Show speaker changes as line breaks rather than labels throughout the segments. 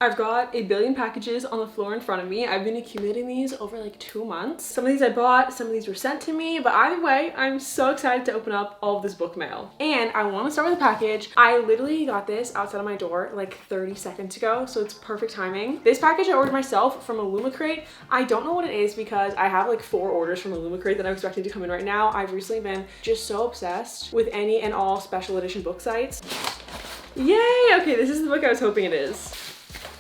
I've got a billion packages on the floor in front of me. I've been accumulating these over like 2 months. Some of these I bought, some of these were sent to me, but either way, I'm so excited to open up all of this book mail. And I want to start with a package. I literally got this outside of my door like 30 seconds ago, so it's perfect timing. This package I ordered myself from Illumicrate. I don't know what it is because I have like 4 orders from Illumicrate that I'm expecting to come in right now. I've recently been just so obsessed with any and all special edition book sites. Yay! Okay, this is the book I was hoping it is.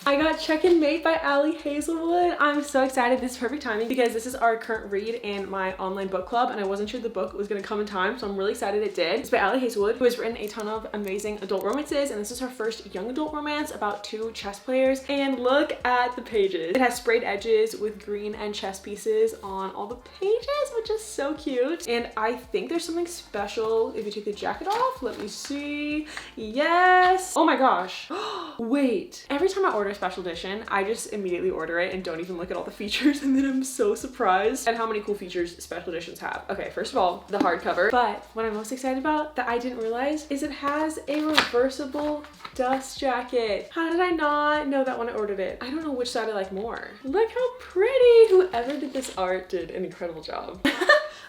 I got Check and Mate by Ali Hazelwood. I'm so excited. This is perfect timing because this is our current read in my online book club, and I wasn't sure the book was going to come in time, so I'm really excited it did. It's by Ali Hazelwood, who has written a ton of amazing adult romances, and this is her first young adult romance about 2 chess players. And look at the pages. It has sprayed edges with green and chess pieces on all the pages, which is so cute. And I think there's something special if you take the jacket off. Let me see. Yes. Oh my gosh. Wait. Every time I order a special edition, I just immediately order it and don't even look at all the features, and then I'm so surprised at how many cool features special editions have. Okay, first of all, the hardcover. But what I'm most excited about that I didn't realize is it has a reversible dust jacket. How did I not know that when I ordered it? I don't know which side I like more. Look how pretty. Whoever did this art did an incredible job.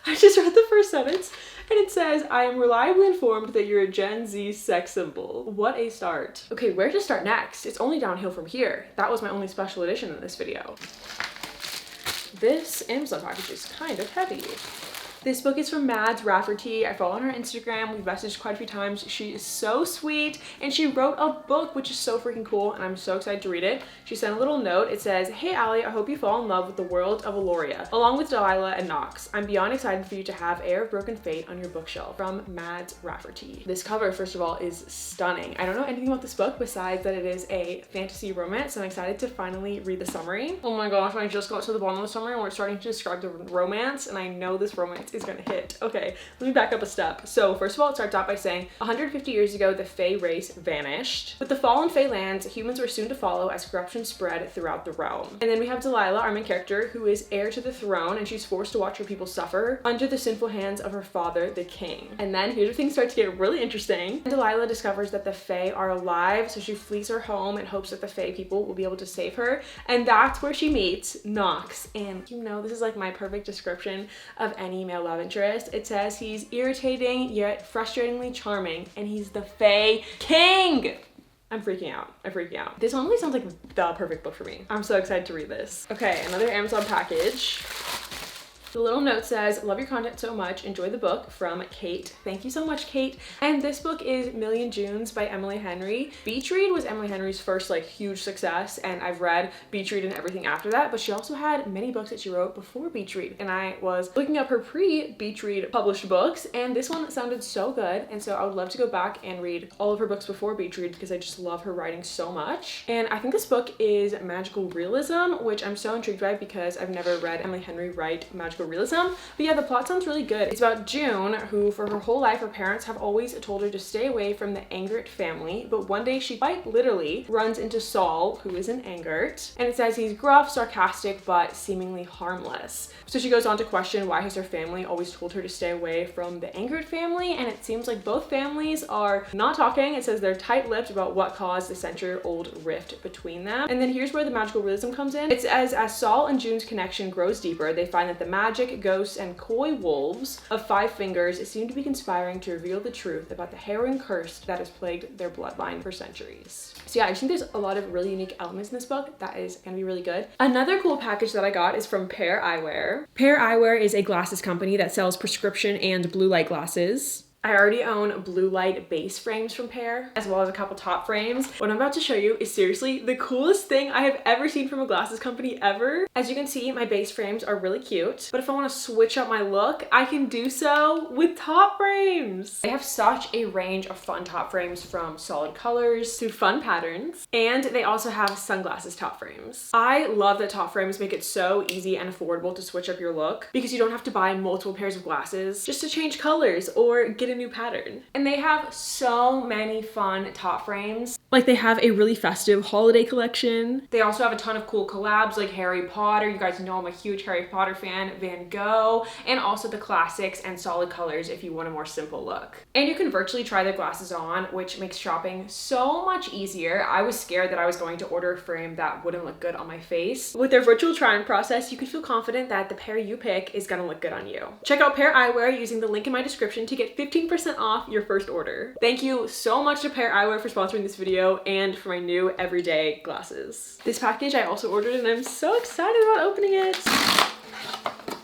I just read the first sentence and it says, I am reliably informed that you're a Gen Z sex symbol. What a start. Okay, where to start next? It's only downhill from here. That was my only special edition in this video. This Amazon package is kind of heavy. This book is from Mads Rafferty. I follow her on Instagram. We've messaged quite a few times. She is so sweet, and she wrote a book, which is so freaking cool, and I'm so excited to read it. She sent a little note. It says, hey Ali, I hope you fall in love with the world of Aloria, along with Delilah and Knox. I'm beyond excited for you to have Heir of Broken Fate on your bookshelf. From Mads Rafferty. This cover, first of all, is stunning. I don't know anything about this book besides that it is a fantasy romance, so I'm excited to finally read the summary. Oh my gosh, I just got to the bottom of the summary and we're starting to describe the romance, and I know this romance is gonna hit. Okay, let me back up a step. So first of all, it starts out by saying 150 years ago, the Fae race vanished. With the fallen Fae lands, humans were soon to follow as corruption spread throughout the realm. And then we have Delilah, our main character, who is heir to the throne, and she's forced to watch her people suffer under the sinful hands of her father, the king. And then here's where things start to get really interesting. And Delilah discovers that the Fae are alive, so she flees her home in hopes that the Fae people will be able to save her. And that's where she meets Knox. And you know, this is like my perfect description of any male love interest. It says he's irritating yet frustratingly charming, and he's the Fae King. I'm freaking out. I'm freaking out. This honestly sounds like the perfect book for me. I'm so excited to read this. Okay, another Amazon package. The little note says, love your content so much. Enjoy the book, from Kate. Thank you so much, Kate. And this book is Million Junes by Emily Henry. Beach Read was Emily Henry's first like huge success, and I've read Beach Read and everything after that, but she also had many books that she wrote before Beach Read. And I was looking up her pre-Beach Read published books, and this one sounded so good. And so I would love to go back and read all of her books before Beach Read because I just love her writing so much. And I think this book is magical realism, which I'm so intrigued by because I've never read Emily Henry write magical realism. But yeah, the plot sounds really good. It's about June, who for her whole life, her parents have always told her to stay away from the Angert family, but one day she quite literally runs into Saul, who is an Angert, and it says he's gruff, sarcastic, but seemingly harmless. So she goes on to question why has her family always told her to stay away from the Angert family, and it seems like both families are not talking. It says they're tight-lipped about what caused the century-old rift between them. And then here's where the magical realism comes in. It says, as Saul and June's connection grows deeper, they find that the magic, ghosts, and coy wolves of 5 fingers seem to be conspiring to reveal the truth about the harrowing curse that has plagued their bloodline for centuries. So yeah, I just think there's a lot of really unique elements in this book that is gonna be really good. Another cool package that I got is from Pair Eyewear. Pair Eyewear is a glasses company that sells prescription and blue light glasses. I already own blue light base frames from Pair, as well as a couple top frames. What I'm about to show you is seriously the coolest thing I have ever seen from a glasses company ever. As you can see, my base frames are really cute, but if I want to switch up my look, I can do so with top frames. They have such a range of fun top frames, from solid colors to fun patterns, and they also have sunglasses top frames. I love that top frames make it so easy and affordable to switch up your look because you don't have to buy multiple pairs of glasses just to change colors or get a new pattern. And they have so many fun top frames. Like they have a really festive holiday collection. They also have a ton of cool collabs like Harry Potter. You guys know I'm a huge Harry Potter fan, Van Gogh, and also the classics and solid colors if you want a more simple look. And you can virtually try the glasses on, which makes shopping so much easier. I was scared that I was going to order a frame that wouldn't look good on my face. With their virtual try-on process, you can feel confident that the pair you pick is gonna look good on you. Check out Pair Eyewear using the link in my description to get 15% off your first order. Thank you so much to Pair Eyewear for sponsoring this video and for my new everyday glasses. This package I also ordered and I'm so excited about opening it.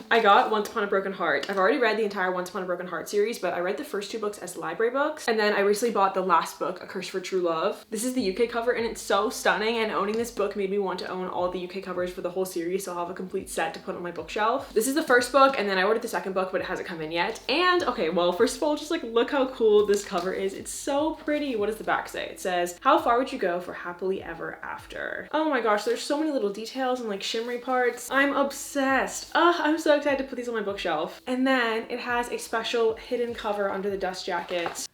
I got Once Upon a Broken Heart. I've already read the entire Once Upon a Broken Heart series, but I read the first 2 books as library books, and then I recently bought the last book, A Curse for True Love. This is the UK cover and it's so stunning, and owning this book made me want to own all the UK covers for the whole series, so I'll have a complete set to put on my bookshelf. This is the first book, and then I ordered the second book, but it hasn't come in yet. And okay, well, first of all, just like look how cool this cover is. It's so pretty. What does the back say? It says, "How far would you go for happily ever after?" Oh my gosh, there's so many little details and like shimmery parts. I'm obsessed. I'm so excited to put these on my bookshelf. And then it has a special hidden cover under the dust jacket.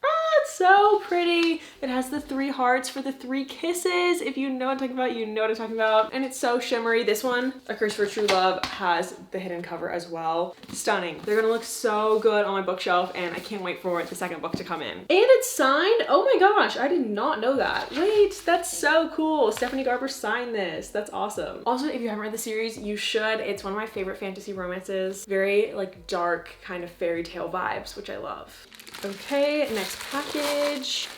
It's so pretty. It has the 3 hearts for the 3 kisses. If you know what I'm talking about, you know what I'm talking about. And it's so shimmery. This one, A Curse for True Love, has the hidden cover as well. Stunning. They're gonna look so good on my bookshelf, and I can't wait for the second book to come in. And it's signed. Oh my gosh, I did not know that. Wait, that's so cool. Stephanie Garber signed this. That's awesome. Also, if you haven't read the series, you should. It's one of my favorite fantasy romances. Very like dark kind of fairy tale vibes, which I love. Okay, next package.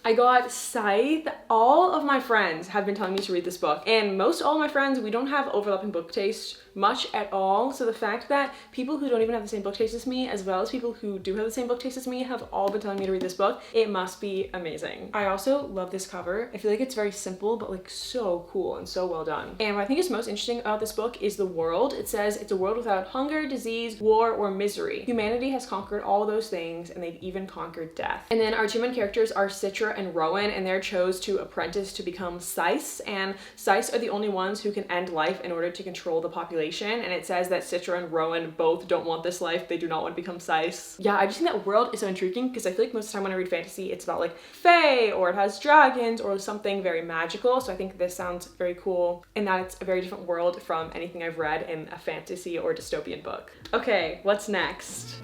I got Scythe. All of my friends have been telling me to read this book, and most all my friends, we don't have overlapping book tastes much at all. So the fact that people who don't even have the same book taste as me, as well as people who do have the same book taste as me, have all been telling me to read this book, it must be amazing. I also love this cover. I feel like it's very simple, but like so cool and so well done. And what I think is most interesting about this book is the world. It says it's a world without hunger, disease, war, or misery. Humanity has conquered all those things, and they've even conquered death. And then our 2 main characters are Citra and Rowan, and they're chose to apprentice to become Scythes, and Scythes are the only ones who can end life in order to control the population. And it says that Citra and Rowan both don't want this life. They do not want to become Scythes. Yeah, I just think that world is so intriguing because I feel like most of the time when I read fantasy, it's about like fae, or it has dragons, or something very magical. So I think this sounds very cool in that it's a very different world from anything I've read in a fantasy or dystopian book. Okay, what's next?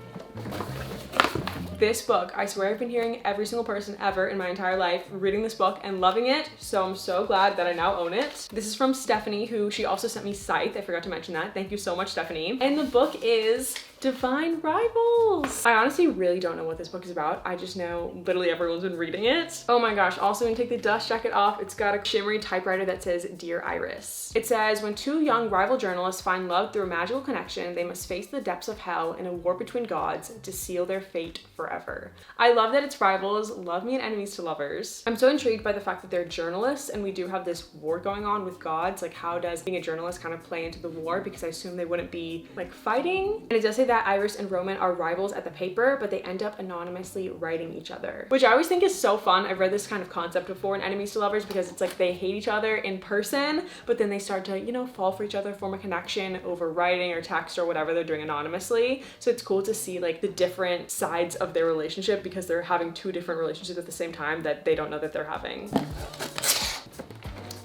This book, I swear I've been hearing every single person ever in my entire life reading this book and loving it, so I'm so glad that I now own it. This is from Stephanie, who she also sent me Scythe. I forgot to mention that. Thank you so much, Stephanie. And the book is Divine Rivals. I honestly really don't know what this book is about. I just know literally everyone's been reading it. Oh my gosh, also when you take the dust jacket off, it's got a shimmery typewriter that says Dear Iris. It says, when 2 young rival journalists find love through a magical connection, they must face the depths of hell in a war between gods to seal their fate forever. I love that it's rivals. Love me and enemies to lovers. I'm so intrigued by the fact that they're journalists, and we do have this war going on with gods. Like, how does being a journalist kind of play into the war? Because I assume they wouldn't be like fighting. And it does say that Iris and Roman are rivals at the paper, but they end up anonymously writing each other, which I always think is so fun. I've read this kind of concept before in Enemies to Lovers, because it's like they hate each other in person, but then they start to, you know, fall for each other, form a connection over writing or text or whatever they're doing anonymously. So it's cool to see like the different sides of their relationship, because they're having 2 different relationships at the same time that they don't know that they're having.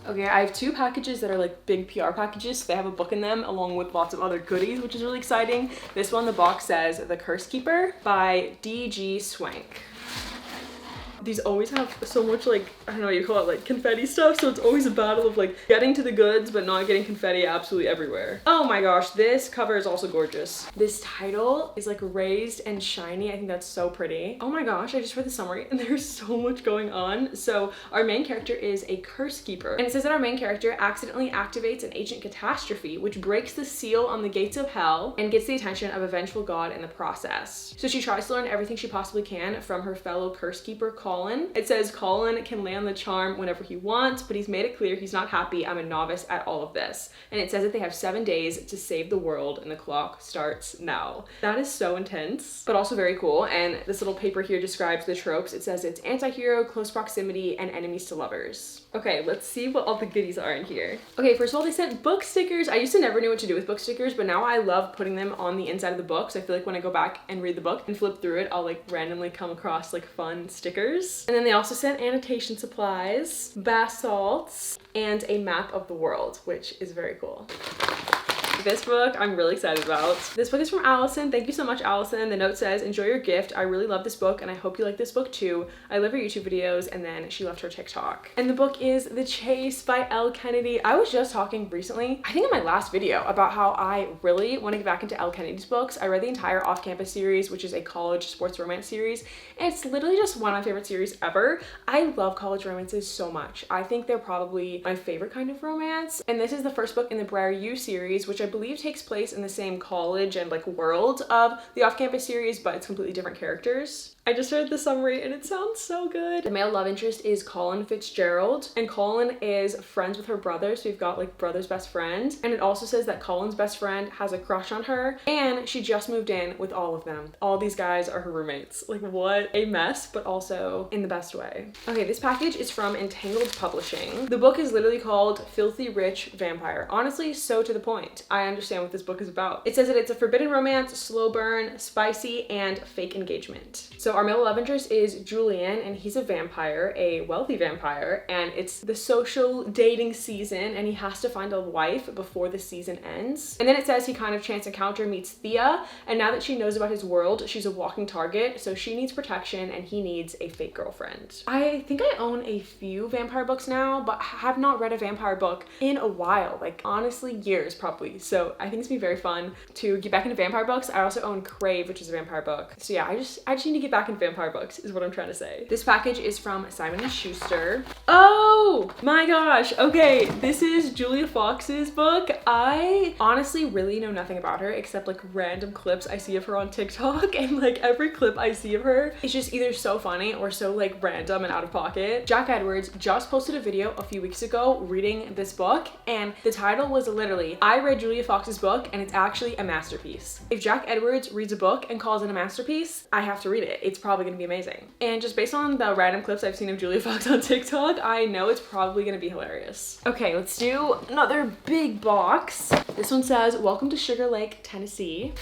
Okay, I have 2 packages that are like big PR packages. So they have a book in them along with lots of other goodies, which is really exciting. This one, the box says The Curse Keeper by D.G. Swank. These always have so much like, I don't know what you call it, like confetti stuff. So it's always a battle of like getting to the goods, but not getting confetti absolutely everywhere. Oh my gosh, this cover is also gorgeous. This title is like raised and shiny. I think that's so pretty. Oh my gosh, I just read the summary and there's so much going on. So our main character is a curse keeper. And it says that our main character accidentally activates an ancient catastrophe, which breaks the seal on the gates of hell and gets the attention of a vengeful god in the process. So she tries to learn everything she possibly can from her fellow curse keeper, Colin. It says Colin can land the charm whenever he wants, but he's made it clear he's not happy. I'm a novice at all of this. And it says that they have 7 days to save the world, and the clock starts now. That is so intense, but also very cool. And this little paper here describes the tropes. It says it's anti-hero, close proximity, and enemies to lovers. Okay, let's see what all the goodies are in here. Okay, first of all, they sent book stickers. I used to never know what to do with book stickers, but now I love putting them on the inside of the book. So I feel like when I go back and read the book and flip through it, I'll like randomly come across like fun stickers. stickers. And then they also sent annotation supplies, bath salts, and a map of the world, which is very cool. This book I'm really excited about. This book is from Allison. Thank you so much, Allison. The note says, enjoy your gift. I really love this book and I hope you like this book too. I love her YouTube videos, and then she left her TikTok. And the book is The Chase by Elle Kennedy. I was just talking recently, I think in my last video, about how I really want to get back into Elle Kennedy's books. I read the entire Off-Campus series, which is a college sports romance series, and it's literally just one of my favorite series ever. I love college romances so much. I think they're probably my favorite kind of romance. And this is the first book in the Briar U series, which I believe takes place in the same college and like world of the Off-Campus series, but it's completely different characters. I just read the summary and it sounds so good. The male love interest is Colin Fitzgerald, and Colin is friends with her brother, so we've got like brother's best friend. And it also says that Colin's best friend has a crush on her and she just moved in with all of them. All these guys are her roommates. Like, what a mess, but also in the best way. Okay, this package is from Entangled Publishing. The book is literally called Filthy Rich Vampire. Honestly, so to the point. I understand what this book is about. It says that it's a forbidden romance, slow burn, spicy, and fake engagement. So our male love interest is Julian, and he's a vampire, a wealthy vampire, and it's the social dating season, and he has to find a wife before the season ends. And then it says he kind of chance encounter meets Thea, and now that she knows about his world, she's a walking target, so she needs protection and he needs a fake girlfriend. I think I own a few vampire books now, but have not read a vampire book in a while, like honestly years probably. So I think it's gonna be very fun to get back into vampire books. I also own Crave, which is a vampire book. So yeah, I just need to get back into vampire books is what I'm trying to say. This package is from Simon & Schuster. Oh my gosh. Okay, this is Julia Fox's book. I honestly really know nothing about her except like random clips I see of her on TikTok, and like every clip I see of her is just either so funny or so like random and out of pocket. Jack Edwards just posted a video a few weeks ago reading this book, and the title was literally, I read Julia Fox's book and it's actually a masterpiece. If Jack Edwards reads a book and calls it a masterpiece, I have to read it. It's probably gonna be amazing. And just based on the random clips I've seen of Julia Fox on TikTok, I know it's probably gonna be hilarious. Okay, let's do another big box. This one says, welcome to Sugar Lake, Tennessee.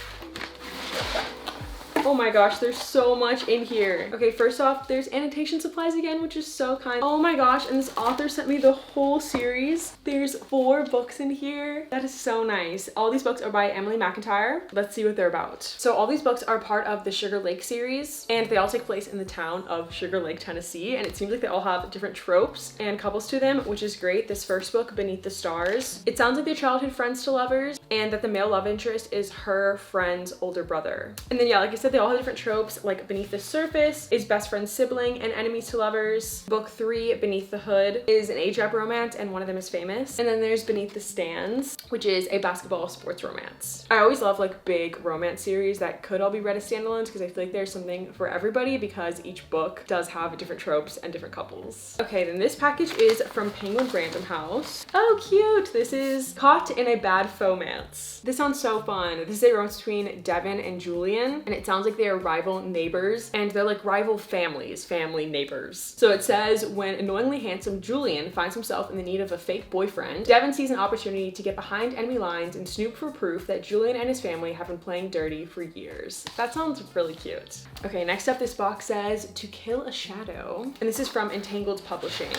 Oh my gosh, there's so much in here. Okay, first off, there's annotation supplies again, which is so kind. Oh my gosh, and this author sent me the whole series. There's 4 books in here. That is so nice. All these books are by Emily McIntyre. Let's see what they're about. So all these books are part of the Sugar Lake series, and they all take place in the town of Sugar Lake, Tennessee, and it seems like they all have different tropes and couples to them, which is great. This first book, Beneath the Stars, it sounds like they're childhood friends to lovers, and that the male love interest is her friend's older brother. And then yeah, like I said, they all have different tropes, like Beneath the Surface is best friend sibling and enemies to lovers. Book 3, Beneath the Hood, is an age gap romance and one of them is famous. And then there's Beneath the Stands, which is a basketball sports romance. I always love like big romance series that could all be read as standalones because I feel like there's something for everybody because each book does have different tropes and different couples. Okay, then this package is from Penguin Random House. Oh, cute! This is Caught in a Bad Fomance. This sounds so fun. This is a romance between Devin and Julian, and it sounds like they are rival neighbors, and they're like rival families, family neighbors. So it says, when annoyingly handsome Julian finds himself in the need of a fake boyfriend, Devin sees an opportunity to get behind enemy lines and snoop for proof that Julian and his family have been playing dirty for years. That sounds really cute. Okay, next up, this box says To Kill a Shadow, and this is from Entangled Publishing.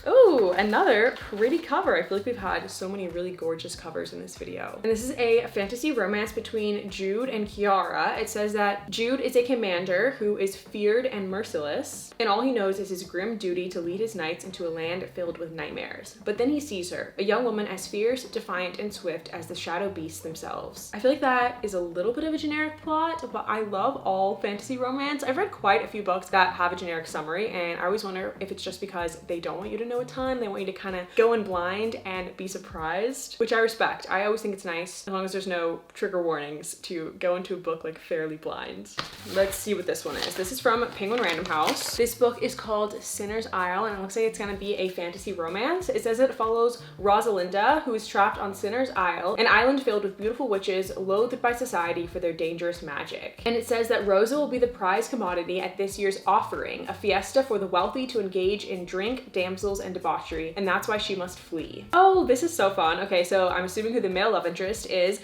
Oh, another pretty cover. I feel like we've had so many really gorgeous covers in this video. And this is a fantasy romance between Jude and Kiara. It says that Jude is a commander who is feared and merciless, and all he knows is his grim duty to lead his knights into a land filled with nightmares. But then he sees her, a young woman as fierce, defiant, and swift as the shadow beasts themselves. I feel like that is a little bit of a generic plot, but I love all fantasy romance. I've read quite a few books that have a generic summary, and I always wonder if it's just because they don't want you to know a ton. They want you to kind of go in blind and be surprised, which I respect. I always think it's nice as long as there's no trigger warnings to go into a book like fairly blind. Let's see what this one is. This is from Penguin Random House. This book is called Sinner's Isle, and it looks like it's gonna be a fantasy romance. It says it follows Rosalinda, who is trapped on Sinner's Isle, an island filled with beautiful witches loathed by society for their dangerous magic. And it says that Rosa will be the prize commodity at this year's offering, a fiesta for the wealthy to engage in drink, damsels, and debauchery, and that's why she must flee. Oh, this is so fun. Okay, so I'm assuming who the male love interest is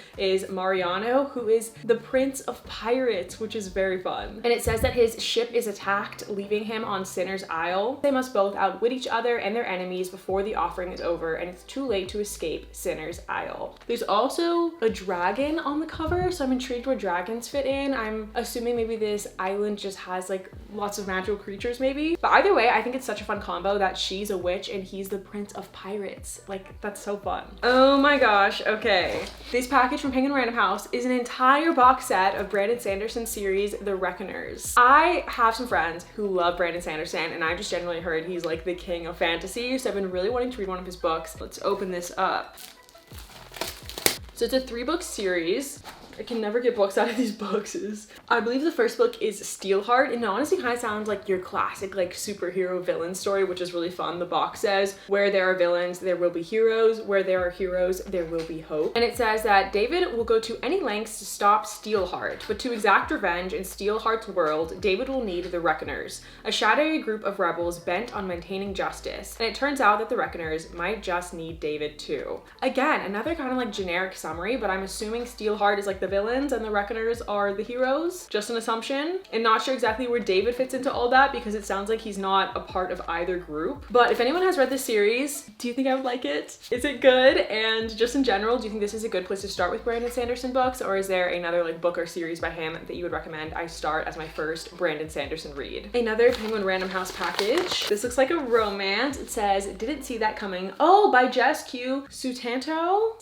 Mariano, who is the Prince of Pirates, which is very fun. And it says that his ship is attacked, leaving him on Sinner's Isle. They must both outwit each other and their enemies before the offering is over, and it's too late to escape Sinner's Isle. There's also a dragon on the cover, so I'm intrigued where dragons fit in. I'm assuming maybe this island just has like lots of magical creatures maybe. But either way, I think it's such a fun combo that she's a witch and he's the Prince of Pirates. Like, that's so fun. Oh my gosh, okay. This package from Penguin Random House is an entire box set of Brandon Sanderson's series, The Reckoners. I have some friends who love Brandon Sanderson, and I've just generally heard he's like the king of fantasy, so I've been really wanting to read one of his books. Let's open this up. So it's a 3-book series. I can never get books out of these boxes. I believe the first book is Steelheart, and it honestly kind of sounds like your classic like superhero villain story, which is really fun. The box says, where there are villains, there will be heroes. Where there are heroes, there will be hope. And it says that David will go to any lengths to stop Steelheart, but to exact revenge in Steelheart's world, David will need the Reckoners, a shadowy group of rebels bent on maintaining justice. And it turns out that the Reckoners might just need David too. Again, another kind of like generic summary, but I'm assuming Steelheart is like the villains and the Reckoners are the heroes. Just an assumption. And not sure exactly where David fits into all that because it sounds like he's not a part of either group. But if anyone has read this series, do you think I would like it? Is it good? And just in general, do you think this is a good place to start with Brandon Sanderson books, or is there another like book or series by him that you would recommend I start as my first Brandon Sanderson read? Another Penguin Random House package. This looks like a romance. It says, didn't see that coming. Oh, by Jess Q. Sutanto,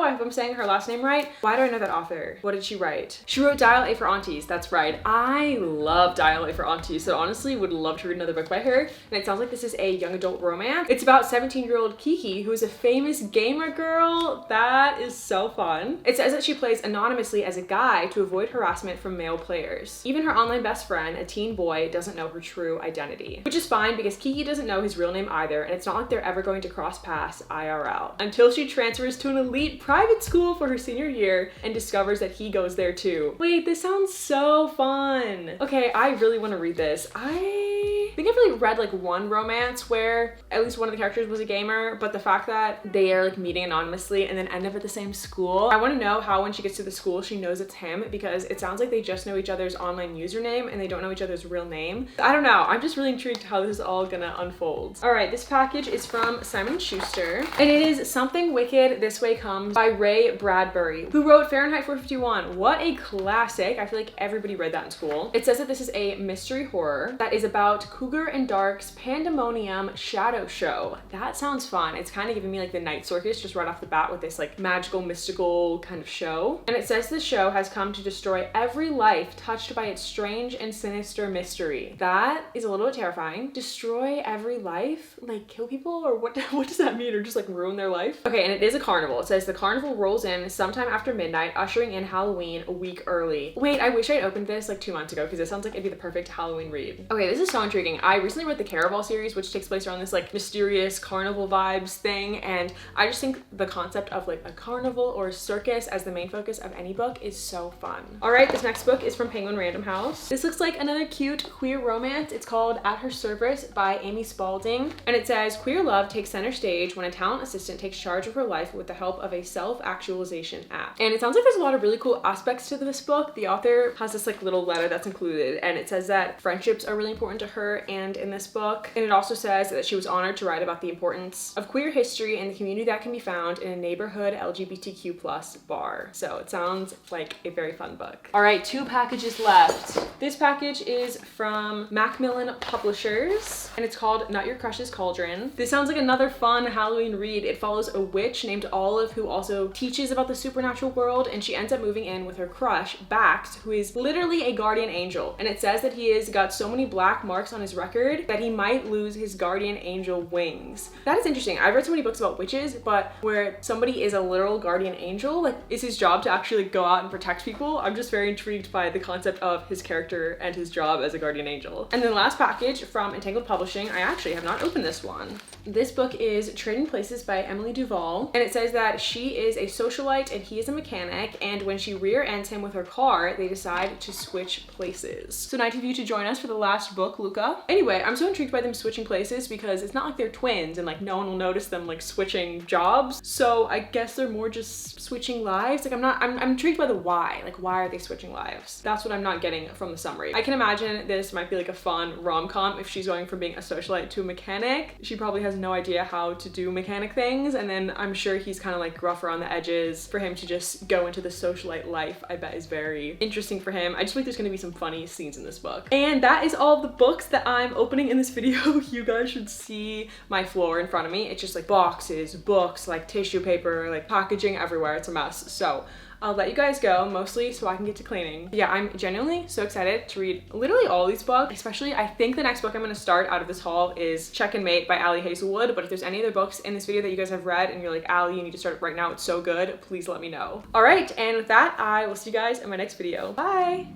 I hope I'm saying her last name right. Why do I know that author? What did she write? She wrote Dial A for Aunties. That's right. I love Dial A for Aunties, so honestly would love to read another book by her. And it sounds like this is a young adult romance. It's about 17-year-old Kiki, who is a famous gamer girl. That is so fun. It says that she plays anonymously as a guy to avoid harassment from male players. Even her online best friend, a teen boy, doesn't know her true identity, which is fine because Kiki doesn't know his real name either, and it's not like they're ever going to cross paths IRL until she transfers to an elite private school for her senior year and discovers that he goes there too. Wait, this sounds so fun. Okay, I really want to read this. I think I've really read like one romance where at least one of the characters was a gamer, but the fact that they are like meeting anonymously and then end up at the same school, I want to know how when she gets to the school she knows it's him, because it sounds like they just know each other's online username and they don't know each other's real name. I don't know. I'm just really intrigued how this is all gonna unfold. All right, this package is from Simon & Schuster, and it is Something Wicked This Way Comes by Ray Bradbury, who wrote Fahrenheit 451. What a classic. I feel like everybody read that in school. It says that this is a mystery horror that is about Cougar and Dark's Pandemonium Shadow Show. That sounds fun. It's kind of giving me like the Night Circus just right off the bat with this like magical, mystical kind of show. And it says the show has come to destroy every life touched by its strange and sinister mystery. That is a little bit terrifying. Destroy every life? Like kill people? Or what does that mean? Or just like ruin their life? Okay, and it is a carnival. It says the carnival rolls in sometime after midnight, ushering in Halloween a week early. Wait, I wish I'd opened this like 2 months ago because it sounds like it'd be the perfect Halloween read. Okay, this is so intriguing. I recently read the Caraval series, which takes place around this like mysterious carnival vibes thing, and I just think the concept of like a carnival or a circus as the main focus of any book is so fun. All right, this next book is from Penguin Random House. This looks like another cute queer romance. It's called At Her Service by Amy Spalding, and it says queer love takes center stage when a talent assistant takes charge of her life with the help of a self-actualization app. And it sounds like there's a lot of really cool aspects to this book. The author has this like little letter that's included, and it says that friendships are really important to her and in this book. And it also says that she was honored to write about the importance of queer history and the community that can be found in a neighborhood LGBTQ+ bar. So it sounds like a very fun book. All right, 2 packages left. This package is from Macmillan Publishers, and it's called Not Your Crush's Cauldron. This sounds like another fun Halloween read. It follows a witch named Olive who also teaches about the supernatural world, and she ends up moving in with her crush, Bax, who is literally a guardian angel. And it says that he has got so many black marks on his record that he might lose his guardian angel wings. That is interesting. I've read so many books about witches, but where somebody is a literal guardian angel, like is his job to actually go out and protect people? I'm just very intrigued by the concept of his character and his job as a guardian angel. And then last package from Entangled Publishing. I actually have not opened this one. This book is Trading Places by Emily Duvall, and it says that she is a socialite and he is a mechanic, and when she rear-ends him with her car, they decide to switch places. So nice of you to join us for the last book, Luca. Anyway, I'm so intrigued by them switching places because it's not like they're twins and like no one will notice them like switching jobs. So I guess they're more just switching lives. Like I'm intrigued by the why. Like, why are they switching lives? That's what I'm not getting from the summary. I can imagine this might be like a fun rom-com if she's going from being a socialite to a mechanic. She probably has no idea how to do mechanic things, and then I'm sure he's kind of like rough around the edges. For him to just go into the socialite life, I bet is very interesting for him. I just feel like there's gonna be some funny scenes in this book. And that is all of the books that I'm opening in this video. You guys should see my floor in front of me. It's just like boxes, books, like tissue paper, like packaging everywhere. It's a mess. So I'll let you guys go, mostly so I can get to cleaning. Yeah, I'm genuinely so excited to read literally all these books. Especially, I think the next book I'm gonna start out of this haul is Check and Mate by Ali Hazelwood. But if there's any other books in this video that you guys have read and you're like, Ali, you need to start it right now, it's so good, please let me know. All right, and with that, I will see you guys in my next video. Bye.